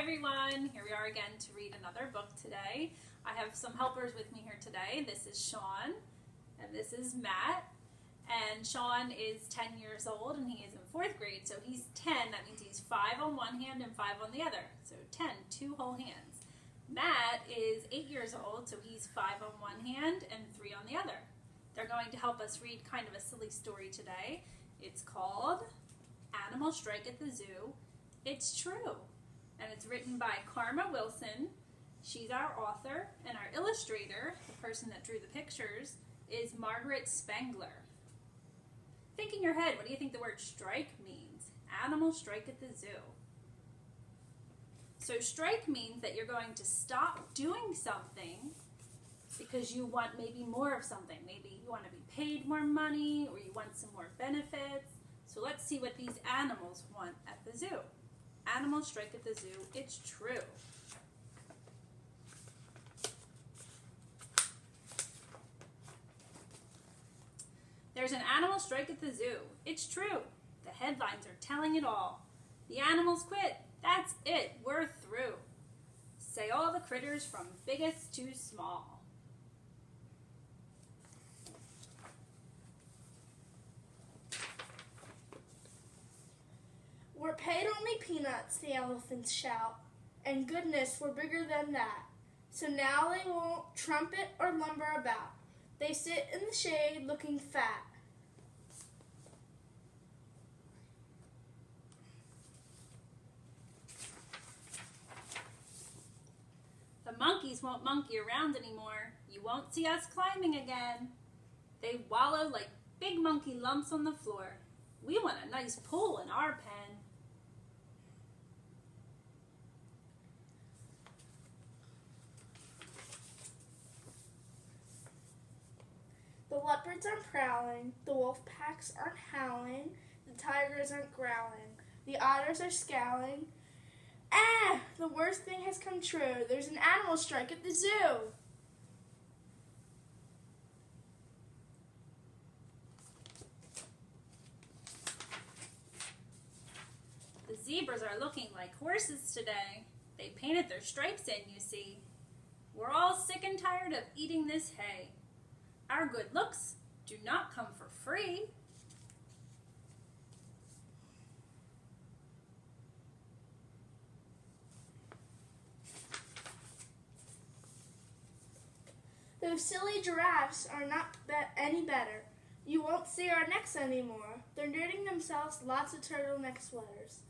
everyone, here we are again to read another book today. I have some helpers with me here today. This is Sean and this is Matt. And Sean is 10 years old and he is in 4th grade, so he's 10. That means he's 5 on one hand and 5 on the other. So 10, 2 whole hands. Matt is 8 years old, so he's 5 on one hand and 3 on the other. They're going to help us read kind of a silly story today. It's called Animal Strike at the Zoo. It's True. And it's written by Karma Wilson. She's our author, and our illustrator, the person that drew the pictures, is Margaret Spengler. Think in your head, what do you think the word strike means? Animal strike at the zoo. So strike means that you're going to stop doing something because you want maybe more of something. Maybe you want to be paid more money or you want some more benefits. So let's see what these animals want at the zoo. Animal strike at the zoo, it's true. There's an animal strike at the zoo. It's true. The headlines are telling it all. The animals quit. That's it. We're through. Say all the critters from biggest to small. We're paid only peanuts, the elephants shout, and goodness, we're bigger than that. So now they won't trumpet or lumber about. They sit in the shade looking fat. The monkeys won't monkey around anymore. You won't see us climbing again. They wallow like big monkey lumps on the floor. We want a nice pool in our pen. The leopards aren't prowling, the wolf packs aren't howling, the tigers aren't growling, the otters are scowling. Ah! The worst thing has come true. There's an animal strike at the zoo. The zebras are looking like horses today. They painted their stripes in, you see. We're all sick and tired of eating this hay. Our good looks do not come for free. Those silly giraffes are not any better. You won't see our necks anymore. They're knitting themselves lots of turtleneck sweaters,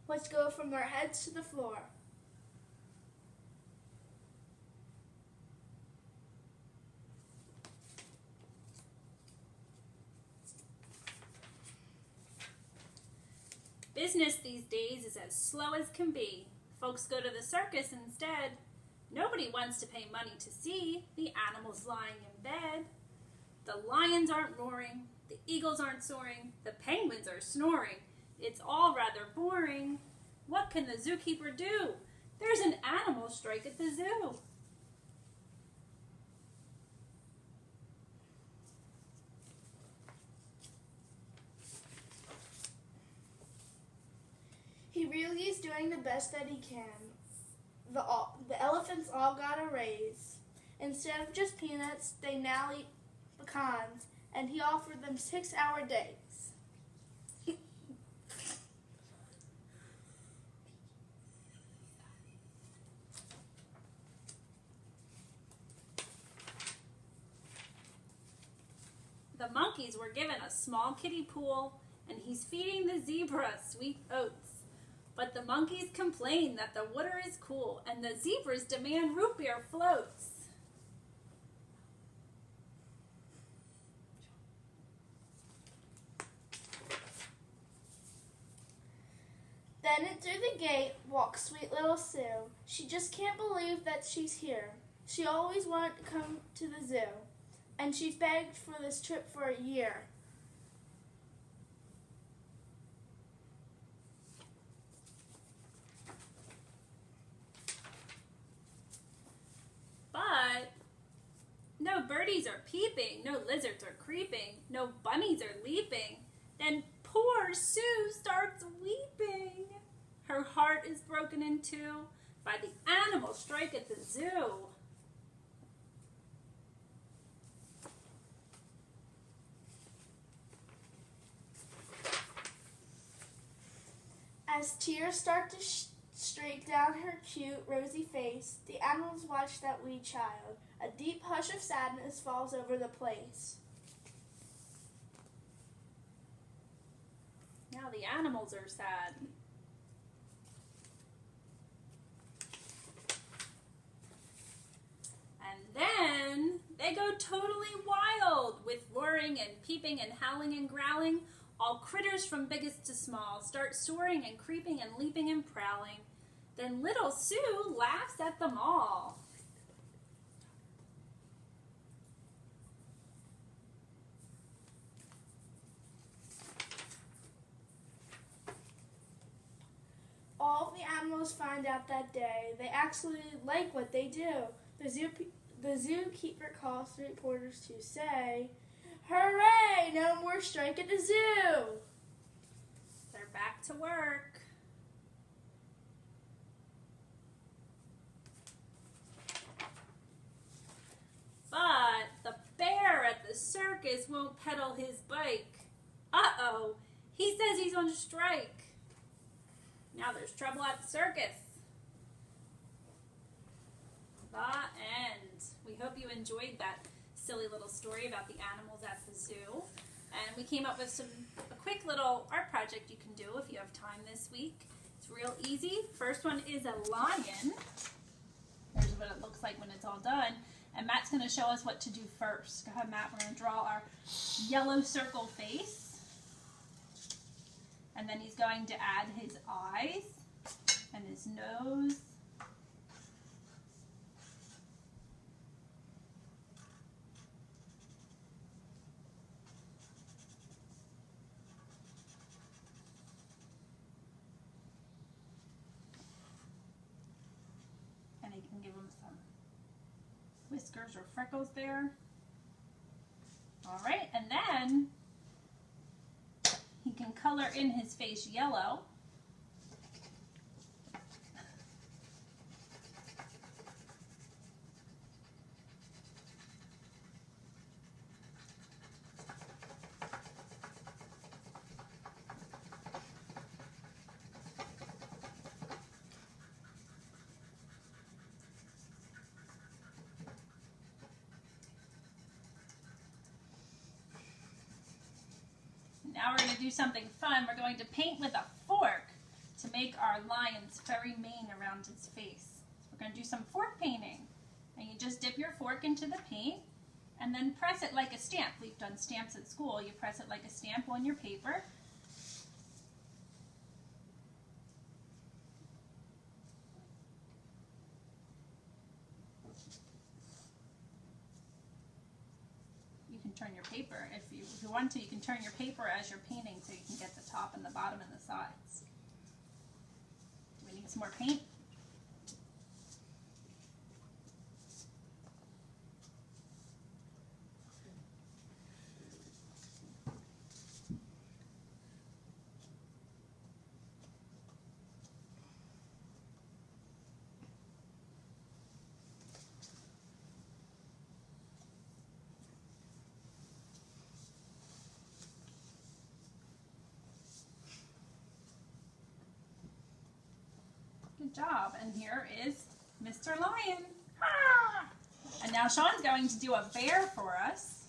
which go from their heads to the floor. Business these days is as slow as can be. Folks go to the circus instead. Nobody wants to pay money to see the animals lying in bed. The lions aren't roaring, the eagles aren't soaring, the penguins are snoring. It's all rather boring. What can the zookeeper do? There's an animal strike at the zoo. He really is doing the best that he can. The elephants all got a raise. Instead of just peanuts, they now eat pecans, and he offered them 6-hour days. The monkeys were given a small kiddie pool, and he's feeding the zebra sweet oats. But the monkeys complain that the water is cool, and the zebras demand root beer floats. Then in through the gate walks sweet little Sue. She just can't believe that she's here. She always wanted to come to the zoo, and she's begged for this trip for a year. But no birdies are peeping, no lizards are creeping, no bunnies are leaping. Then poor Sue starts weeping. Her heart is broken in two. by the animal strike at the zoo. As tears start to streak down her cute, rosy face, the animals watch that wee child. A deep hush of sadness falls over the place. Now the animals are sad. And then they go totally wild with roaring and peeping and howling and growling. All critters from biggest to small start soaring and creeping and leaping and prowling. Then little Sue laughs at them all. All of the animals find out that day. They actually like what they do. The zookeeper calls the reporters to say, "Hooray! No more strike at the zoo!" They're back to work. But the bear at the circus won't pedal his bike. Uh-oh, he says he's on strike. Now there's trouble at the circus. The end. We hope you enjoyed that silly little story about the animals at the zoo. And we came up with a quick little art project you can do if you have time this week. It's real easy. First one is a lion. Here's what it looks like when it's all done. And Matt's going to show us what to do first. Go ahead, Matt. We're going to draw our yellow circle face. And then he's going to add his eyes and his nose. And he can give him some whiskers or freckles there. All right, and then he can color in his face yellow. Now we're going to do something fun. We're going to paint with a fork to make our lion's furry mane around his face. So we're going to do some fork painting. And you just dip your fork into the paint and then press it like a stamp. We've done stamps at school. You press it like a stamp on your paper. You can turn your paper. If you want to, you can turn your paper as you're painting so you can get the top and the bottom and the sides. Do we need some more paint? Good job. And here is Mr. Lion. Ah! And now Sean's going to do a bear for us.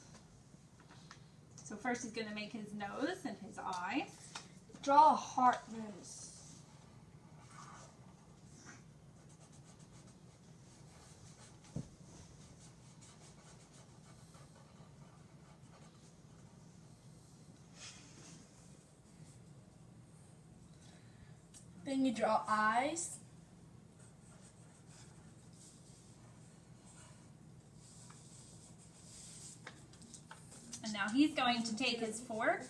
So first he's going to make his nose and his eyes. Draw a heart nose. Then you draw eyes. And now he's going to take his fork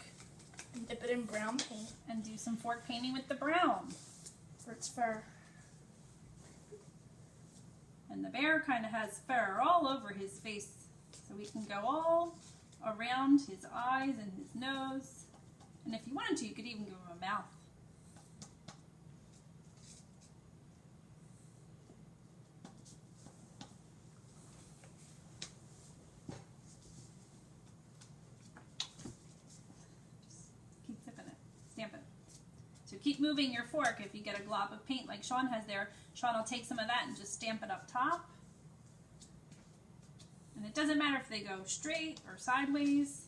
And dip it in brown paint and do some fork painting with the brown. for its fur. And the bear kind of has fur all over his face. So we can go all around his eyes and his nose. And if you wanted to, you could even give him a mouth. keep moving your fork. If you get a glob of paint like Sean has there, Sean will take some of that and just stamp it up top. And it doesn't matter if they go straight or sideways,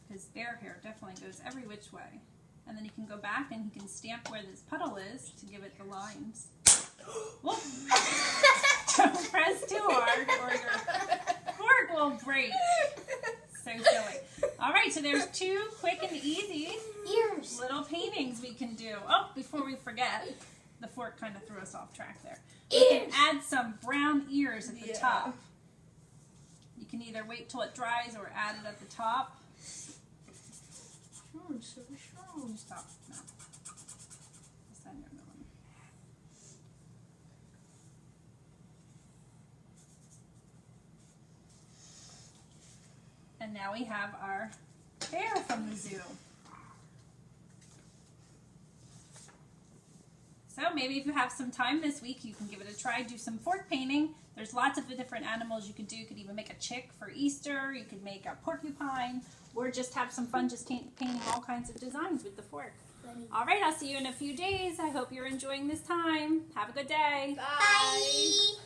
because bear hair definitely goes every which way. And then he can go back and he can stamp where this puddle is to give it the lines. Whoop. Don't press too hard or your fork will break. So silly. Alright, so there's 2 quick and easy little paintings we can do. Oh, before we forget, the fork kind of threw us off track there. We can add some brown ears at the top. You can either wait till it dries or add it at the top. Oh, so strong. Stop. No. This end you're going. And now we have our bear from the zoo. So maybe if you have some time this week, you can give it a try. Do some fork painting. There's lots of different animals you could do. You could even make a chick for Easter. You could make a porcupine. Or just have some fun just painting all kinds of designs with the fork. All right, I'll see you in a few days. I hope you're enjoying this time. Have a good day. Bye.